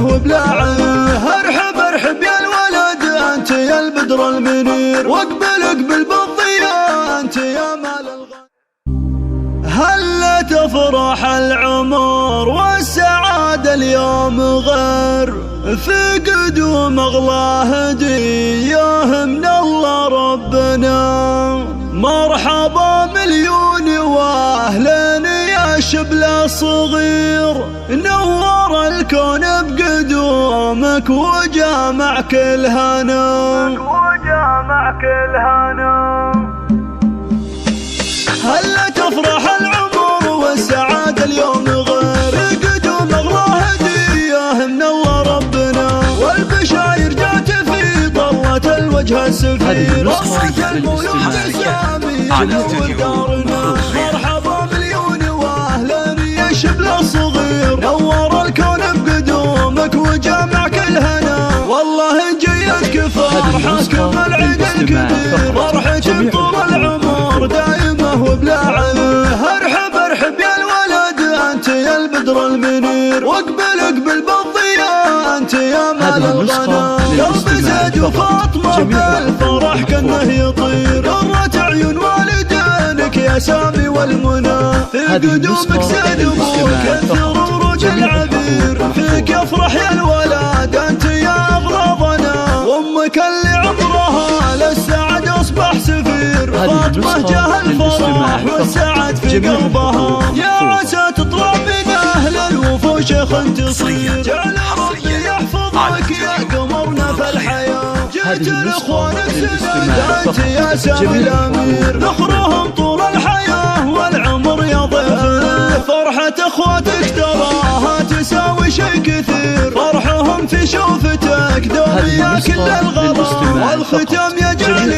دايمه وبلاعه. ارحب ارحب يا الولد انت يا البدر المنير، واقبل اقبل بالضياء انت يا مال الغنى. هلا تفرح العمر والسعادة اليوم غير، في قدوم اغلى هدية من الله ربنا. مرحبا مليون واهلا يا شبل صغير، نور الكون بقدومك وجامع كل هنا. هلا تفرح العمر والسعادة اليوم غير، قدوم اغلى هدية من الله ربنا. والبشاير جات في طلة الوجه السفير، رصت المولود السامي نور دارنا. مرحبا مليون واهلا يا شبل الصغير، نور الكون بقدومك وجامع كل هنا. والله جيتك فرحتكم العيد الكبير، فرحة طول العمر دايمه وبلاعه. ارحب ارحب يا الولد انت يا البدر المنير، واقبل اقبل بالضياء انت يا مال الغنى. قلب زيد وفاطمه بالفرح كانه يطير، قرة عيون والدينك يا سامي والمنى. في قدومك زيد ابوك كثر ورود العبير، فيك يفرح يا الولد انت يا اغلى ظنا. وامك اللي عمرها للسعد اصبح سفير، فاطمه جاه الفرح والسعد في قلبها. يا عسى تطلع من اهل الوفوش تصير، جعل ربي يحفظك يا قمرنا في الحياه. جيت لاخوانك سند انت يا سامي الامير، ذخرهم طول الحياه والعمر يا ضيفنا. فرحه اخواتك تراها تساوي شيء كثير، فرحهم في شوفتك دوم يا كل الغلا. والختام يجعل